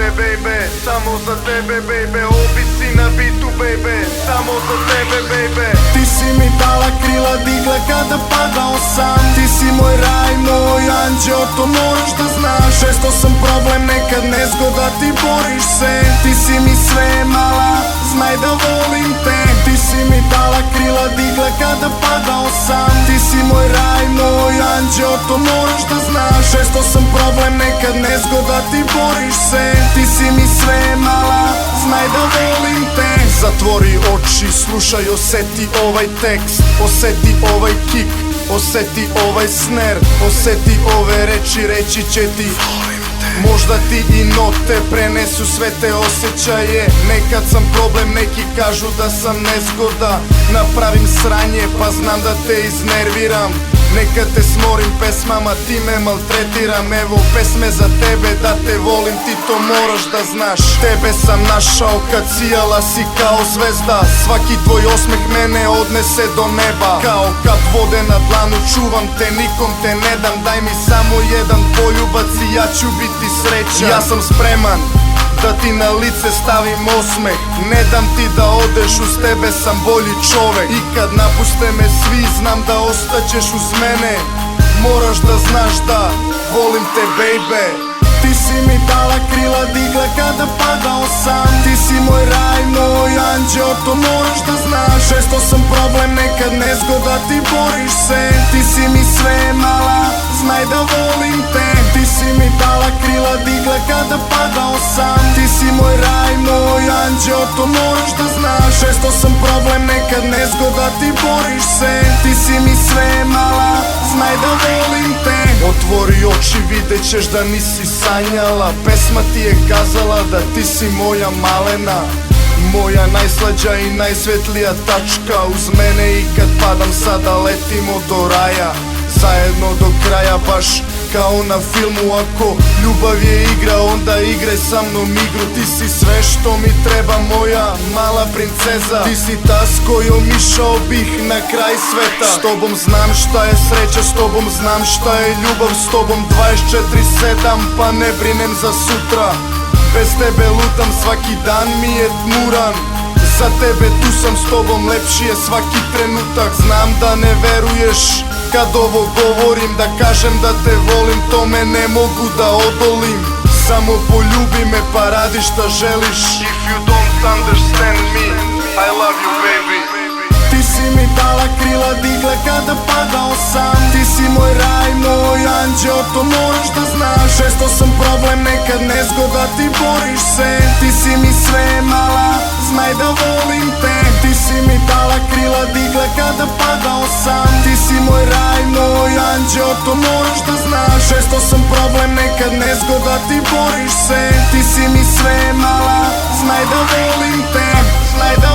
tebe, baby, samo za tebe, baby. Ovisi na bitu, baby, samo za tebe, baby. Ti si mi dala krila, digla kada padao sam. Ti si moj raj, moj anđeo, to moraš da znaš. Često sam problem, nekad nezgoda, ti boriš se. Ti si mi sve, mala, znaj da volim te. Ti si mi dala krila, digla kada padao sam. Ti si moj raj, moj anđeo, to moraš da znaš. Često sam problem, nekad nezgoda, ti boriš se. Ti si mi sve, mala, znaj da volim te. Zatvori oči, slušaj, oseti ovaj tekst. Oseti ovaj kick, oseti ovaj snare. Oseti ove reči, reći će ti volim te. Možda ti i note prenesu sve te osjećaje. Nekad sam problem, neki kažu da sam nezgoda. Napravim sranje, pa znam da te iznerviram. Nekad te smorim pesmama, ti me maltretiram. Evo pesme za tebe, da te volim, ti to moraš da znaš. Tebe sam našao kad sijala si kao zvezda. Svaki tvoj osmeh mene odnese do neba. Kao kap vode na dlanu, čuvam te, nikom te ne dam. Daj mi samo jedan poljubac i ja ću biti srećan. Ja sam spreman da ti na lice stavim osmeh. Ne dam ti da odeš, uz tebe sam bolji čovek. I kad napuste me svi, znam da ostaćeš uz mene. Moraš da znaš da volim te, baby. Ti si mi dala krila, digla kada padao sam. Ti si moj raj, moj anđeo, to moraš da znaš. Često sam problem, nekad nezgoda, ti boriš se. Ti si mi sve, mala, znaj da volim te. Ti si mi dala krila, digla kada padao sam. Ti si moj raj, moj anđeo, to moraš da znaš. Često sam problem, nekad nezgoda, ti boriš se. Ti si mi sve, mala, znaj da volim te. Otvori oči, vidjet ćeš da nisi sanjala. Pesma ti je kazala da ti si moja malena. Moja najslađa i najsvetlija tačka. Uz mene i kad padam sada letimo do raja. Zajedno do kraja, baš kao na filmu. Ako ljubav je igra, onda igraj sa mnom igru. Ti si sve što mi treba, moja mala princeza. Ti si ta s kojom išao bih na kraj sveta. S tobom znam šta je sreća, s tobom znam šta je ljubav. S tobom 24/7, pa ne brinem za sutra. Bez tebe lutam, svaki dan mi je tmuran. Za tebe tu sam, s tobom lepši je svaki trenutak. Znam da ne veruješ kad ovo govorim, da kažem da te volim, tome ne mogu da odolim. Samo poljubi me pa radi šta želiš. If you don't understand me, I love you, baby. Ti si mi dala krila, digla kada padao sam. Ti si moj raj, moj anđeo, to moraš da znaš. Često sam problem, nekad nezgoda, ti boriš se. Ti si mi sve, mala, znaj da volim te. Ti si mi dala krila, digla kada padao sam. Ti si moj raj, moj anđeo, to moraš da znaš. Često sam problem, nekad nezgoda, ti boriš se. Ti si mi sve, mala, znaj da volim te. Znaj da